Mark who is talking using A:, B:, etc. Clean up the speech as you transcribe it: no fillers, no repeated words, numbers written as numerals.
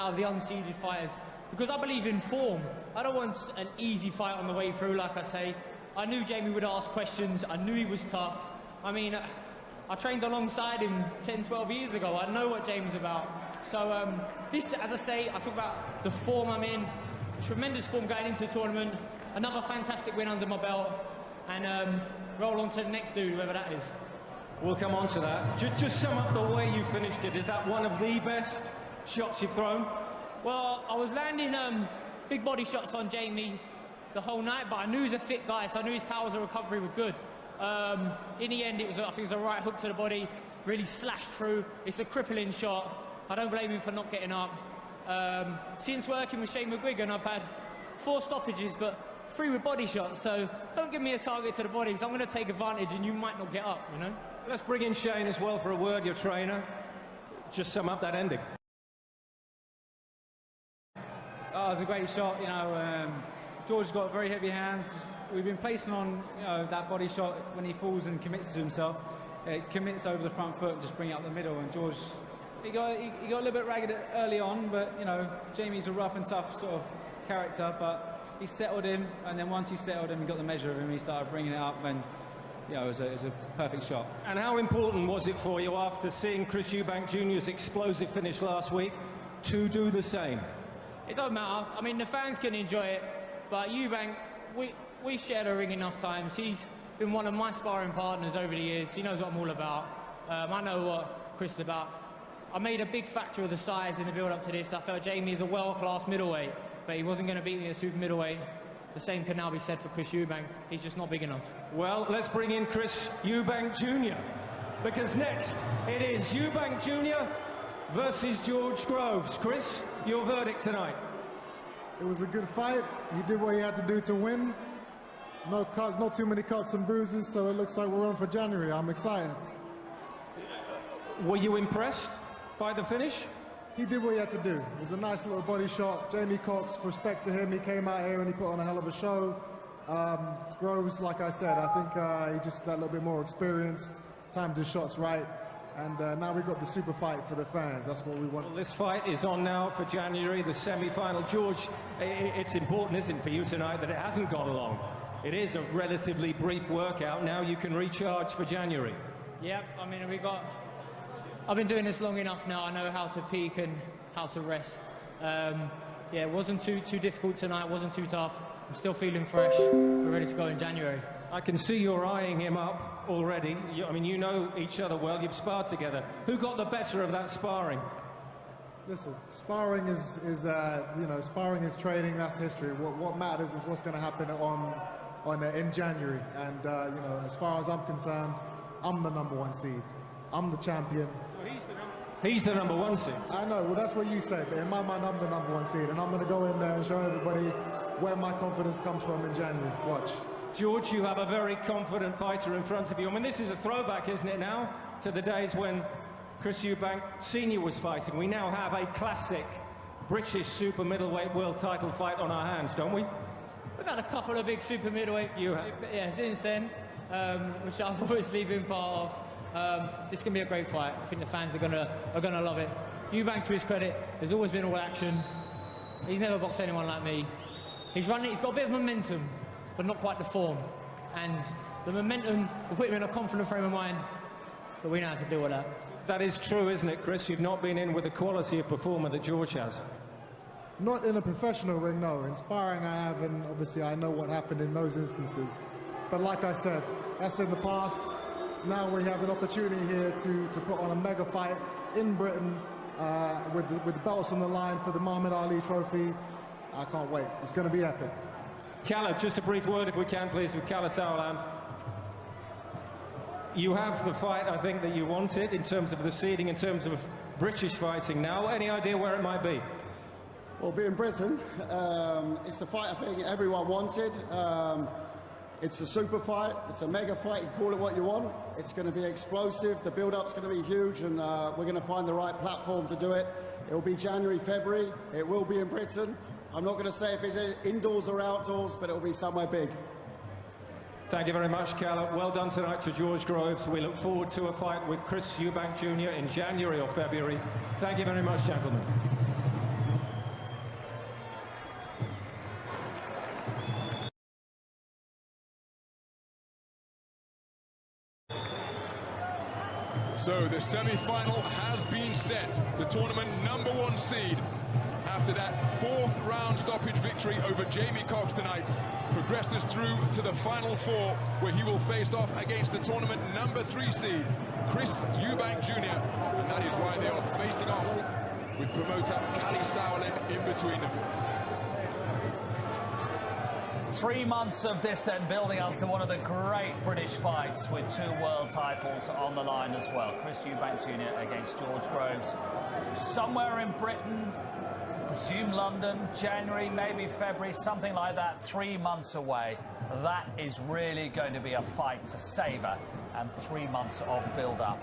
A: out of the unseeded fighters, because I believe in form. I don't want an easy fight on the way through, like I say. I knew Jamie would ask questions. I knew he was tough. I mean, I trained alongside him 10, 12 years ago. I know what Jamie's about. So this, as I say, I talk about the form I'm in. Tremendous form going into the tournament. Another fantastic win under my belt. And roll on to the next dude, whoever that is.
B: We'll come on to that. Just sum up the way you finished it. Is that one of the best shots you've thrown?
A: Well, I was landing big body shots on Jamie the whole night, but I knew he was a fit guy, so I knew his powers of recovery were good. In the end, I think it was a right hook to the body, really slashed through. It's a crippling shot. I don't blame him for not getting up. Since working with Shane McGuigan, I've had 4 stoppages, but 3 with body shots, so don't give me a target to the body, because I'm going to take advantage and you might not get up, you know?
B: Let's bring in Shane as well for a word, your trainer. Just sum up that ending.
C: Oh, it was a great shot, you know. George's got very heavy hands. We've been placing on, you know, that body shot when he falls and commits to himself. It commits over the front foot and just bring it up the middle. And George, he got a little bit ragged early on, but, you know, Jamie's a rough and tough sort of character, but he settled him, and then once he settled him, he got the measure of him, he started bringing it up, and, you know, it was a perfect shot.
B: And how important was it for you, after seeing Chris Eubank Jr.'s explosive finish last week, to do the same?
A: It doesn't matter. I mean, the fans can enjoy it, but Eubank, we've shared a ring enough times. He's been one of my sparring partners over the years. He knows what I'm all about. I know what Chris is about. I made a big factor of the size in the build-up to this. I felt Jamie is a world-class middleweight, but he wasn't going to beat me at super middleweight. The same can now be said for Chris Eubank. He's just not big enough.
B: Well, let's bring in Chris Eubank Jr., because next it is Eubank Jr. versus George Groves. Chris, your verdict tonight?
D: It was a good fight. He did what he had to do to win. No cuts, not too many cuts and bruises, so it looks like we're on for January. I'm excited.
B: Were you impressed by the finish?
D: He did what he had to do. It was a nice little body shot. Jamie Cox, respect to him. He came out here and he put on a hell of a show. Groves, like I said, I think he just got a little bit more experienced, timed his shots right. And now we've got the super fight for the fans. That's what we want.
B: Well, this fight is on now for January, the semi-final. George, it's important, isn't it, for you tonight that it hasn't gone long. It is a relatively brief workout. Now you can recharge for January.
A: Yep, I mean, I've been doing this long enough now. I know how to peak and how to rest. Yeah, it wasn't too difficult tonight. It wasn't too tough. I'm still feeling fresh. We're ready to go in January.
B: I can see you're eyeing him up already. I mean, you know each other well. You've sparred together. Who got the better of that sparring?
D: Listen, sparring is you know, sparring is training. That's history. What matters is what's going to happen in January. And you know, as far as I'm concerned, I'm the #1 seed. I'm the champion.
B: He's the #1 seed.
D: I know, well, that's what you say, but in my mind, I'm the #1 seed, and I'm going to go in there and show everybody where my confidence comes from in January. Watch.
B: George, you have a very confident fighter in front of you. I mean, this is a throwback, isn't it now, to the days when Chris Eubank Sr. was fighting. We now have a classic British super middleweight world title fight on our hands, don't we?
A: We've had a couple of big super middleweight, yeah, since then, which I've obviously been part of. This can be a great fight. I think the fans are gonna love it. Eubank, to his credit, has always been all action. He's never boxed anyone like me. He's got a bit of momentum, but not quite the form. And the momentum will put him in a confident frame of mind, but we know how to deal with that.
B: That is true, isn't it, Chris? You've not been in with the quality of performer that George has.
D: Not in a professional ring, no. In sparring I have, and obviously I know what happened in those instances. But like I said, that's in the past. Now we have an opportunity here to put on a mega fight in Britain with the belts on the line for the Muhammad Ali trophy. I can't wait. It's going to be epic.
B: Calla, just a brief word, if we can, please, with Calla Sauerland. You have the fight, I think, that you wanted in terms of the seeding, in terms of British fighting now. Any idea where it might be?
E: Well, being Britain, it's the fight I think everyone wanted. It's a super fight. It's a mega fight. You call it what you want. It's going to be explosive. The build-up's going to be huge, and we're going to find the right platform to do it. It will be January, February. It will be in Britain. I'm not going to say if it's indoors or outdoors, but it will be somewhere big.
B: Thank you very much, Calla. Well done tonight to George Groves. We look forward to a fight with Chris Eubank Jr. in January or February. Thank you very much, gentlemen.
F: So the semi-final has been set. The tournament #1 seed, after that 4th round stoppage victory over Jamie Cox tonight, progressed us through to the final 4, where he will face off against the tournament #3 seed, Chris Eubank Jr. And that is why they are facing off with promoter Cali Sauerland in between them.
G: 3 months of this then building up to one of the great British fights with 2 world titles on the line as well. Chris Eubank Jr. against George Groves. Somewhere in Britain, presume London, January, maybe February, something like that, 3 months away. That is really going to be a fight to savour, and 3 months of build-up.